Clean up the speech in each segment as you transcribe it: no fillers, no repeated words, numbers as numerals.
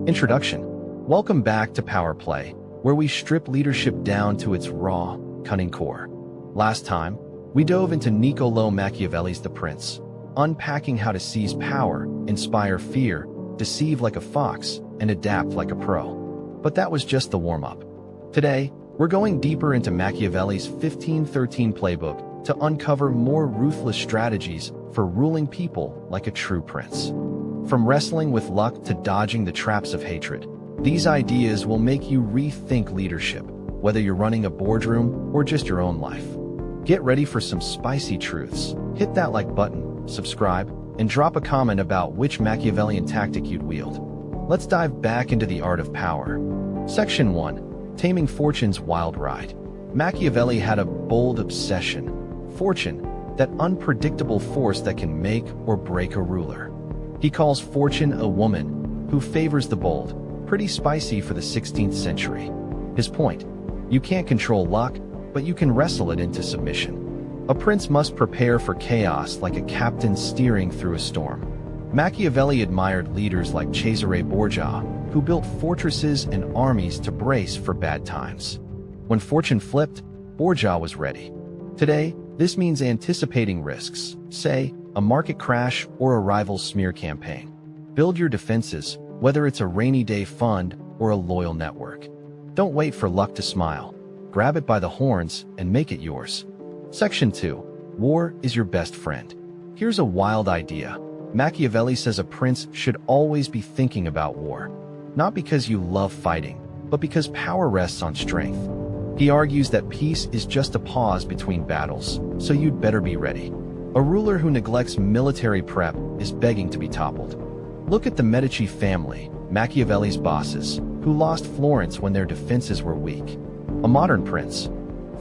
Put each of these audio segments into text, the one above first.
Introduction. Welcome back to Power Play, where we strip leadership down to its raw, cunning core. Last time, we dove into Niccolò Machiavelli's The Prince, unpacking how to seize power, inspire fear, deceive like a fox, and adapt like a pro. But that was just the warm-up. Today, we're going deeper into Machiavelli's 1513 playbook to uncover more ruthless strategies for ruling people like a true prince. From wrestling with luck to dodging the traps of hatred, these ideas will make you rethink leadership, whether you're running a boardroom or just your own life. Get ready for some spicy truths. Hit that like button, subscribe, and drop a comment about which Machiavellian tactic you'd wield. Let's dive back into the art of power. Section 1. Taming Fortune's Wild Ride. Machiavelli had a bold obsession, fortune, that unpredictable force that can make or break a ruler. He calls fortune a woman who favors the bold, pretty spicy for the 16th century. His point: you can't control luck, but you can wrestle it into submission. A prince must prepare for chaos like a captain steering through a storm. Machiavelli admired leaders like Cesare Borgia, who built fortresses and armies to brace for bad times. When fortune flipped, Borgia was ready. Today, this means anticipating risks, say, a market crash or a rival's smear campaign. Build your defenses, whether it's a rainy day fund or a loyal network. Don't wait for luck to smile. Grab it by the horns and make it yours. Section 2. War is your best friend. Here's a wild idea. Machiavelli says a prince should always be thinking about war. Not because you love fighting, but because power rests on strength. He argues that peace is just a pause between battles, so you'd better be ready. A ruler who neglects military prep is begging to be toppled. Look at the Medici family, Machiavelli's bosses, who lost Florence when their defenses were weak. A modern prince.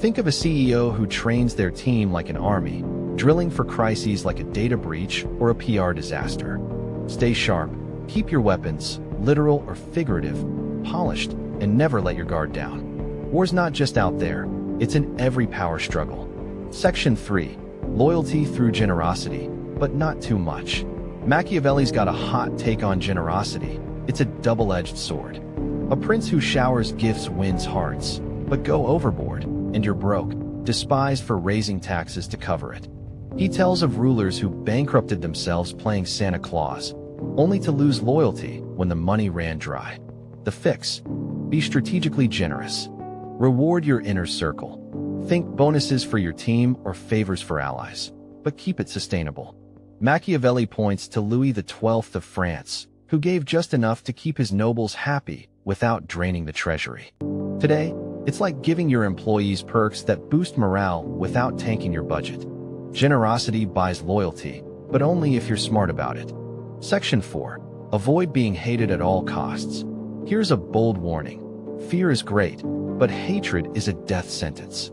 Think of a CEO who trains their team like an army, drilling for crises like a data breach or a PR disaster. Stay sharp, keep your weapons, literal or figurative, polished, and never let your guard down. War's not just out there, it's in every power struggle. Section 3. Loyalty through generosity, but not too much. Machiavelli's got a hot take on generosity. It's a double-edged sword. A prince who showers gifts wins hearts, but go overboard, and you're broke, despised for raising taxes to cover it. He tells of rulers who bankrupted themselves playing Santa Claus, only to lose loyalty when the money ran dry. The fix: be strategically generous. Reward your inner circle. Think bonuses for your team or favors for allies, but keep it sustainable. Machiavelli points to Louis XII of France, who gave just enough to keep his nobles happy without draining the treasury. Today, it's like giving your employees perks that boost morale without tanking your budget. Generosity buys loyalty, but only if you're smart about it. Section 4. Avoid being hated at all costs. Here's a bold warning. Fear is great, but hatred is a death sentence.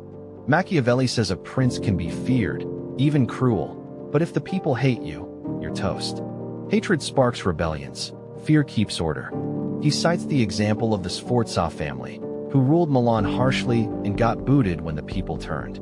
Machiavelli says a prince can be feared, even cruel, but if the people hate you, you're toast. Hatred sparks rebellions. Fear keeps order. He cites the example of the Sforza family, who ruled Milan harshly and got booted when the people turned.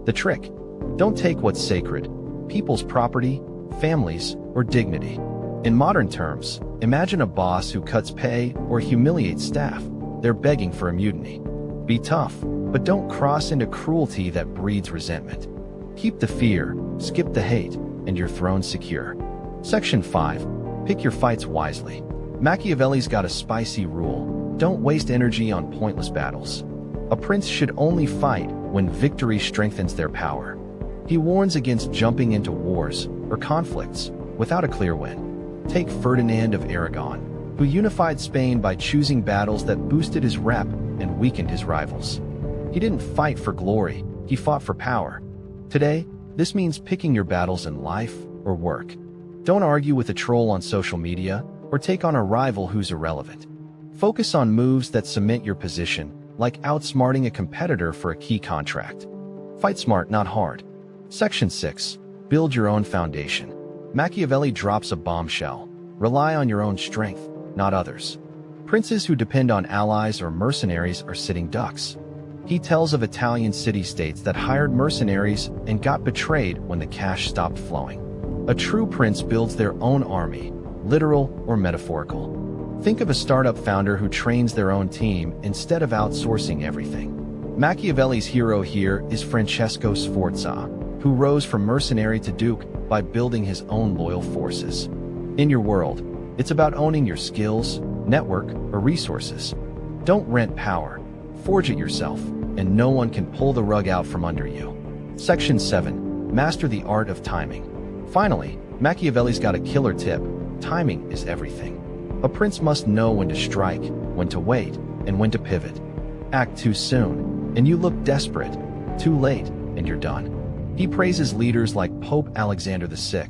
The trick: don't take what's sacred, people's property, families, or dignity. In modern terms, imagine a boss who cuts pay or humiliates staff. They're begging for a mutiny. Be tough, but don't cross into cruelty that breeds resentment. Keep the fear, skip the hate, and your throne's secure. Section 5. Pick your fights wisely. Machiavelli's got a spicy rule: don't waste energy on pointless battles. A prince should only fight when victory strengthens their power. He warns against jumping into wars or conflicts without a clear win. Take Ferdinand of Aragon, who unified Spain by choosing battles that boosted his rep and weakened his rivals. He didn't fight for glory, he fought for power. Today, this means picking your battles in life or work. Don't argue with a troll on social media or take on a rival who's irrelevant. Focus on moves that cement your position, like outsmarting a competitor for a key contract. Fight smart, not hard. Section 6. Build your own foundation. Machiavelli drops a bombshell. Rely on your own strength, not others. Princes who depend on allies or mercenaries are sitting ducks. He tells of Italian city-states that hired mercenaries and got betrayed when the cash stopped flowing. A true prince builds their own army, literal or metaphorical. Think of a startup founder who trains their own team instead of outsourcing everything. Machiavelli's hero here is Francesco Sforza, who rose from mercenary to duke by building his own loyal forces. In your world, it's about owning your skills, network, or resources. Don't rent power, forge it yourself, and no one can pull the rug out from under you. Section 7. Master the art of timing. Finally, Machiavelli's got a killer tip. Timing is everything. A prince must know when to strike, when to wait, and when to pivot. Act too soon, and you look desperate. Too late, and you're done. He praises leaders like Pope Alexander VI,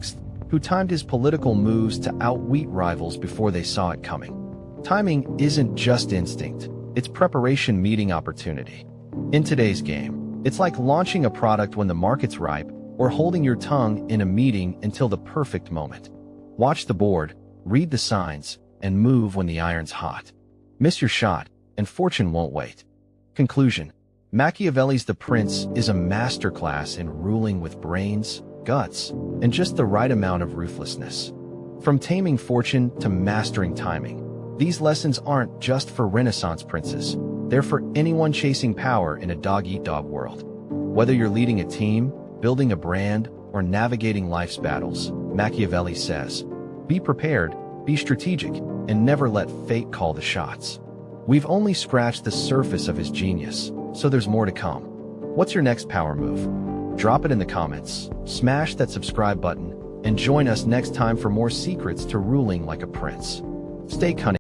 who timed his political moves to outwit rivals before they saw it coming. Timing isn't just instinct, it's preparation meeting opportunity. In today's game, it's like launching a product when the market's ripe or holding your tongue in a meeting until the perfect moment. Watch the board, read the signs, and move when the iron's hot. Miss your shot, and fortune won't wait. Conclusion. Machiavelli's The Prince is a masterclass in ruling with brains, guts, and just the right amount of ruthlessness. From taming fortune to mastering timing, these lessons aren't just for Renaissance princes. They're for anyone chasing power in a dog-eat-dog world. Whether you're leading a team, building a brand, or navigating life's battles, Machiavelli says, be prepared, be strategic, and never let fate call the shots. We've only scratched the surface of his genius, so there's more to come. What's your next power move? Drop it in the comments, smash that subscribe button, and join us next time for more secrets to ruling like a prince. Stay cunning.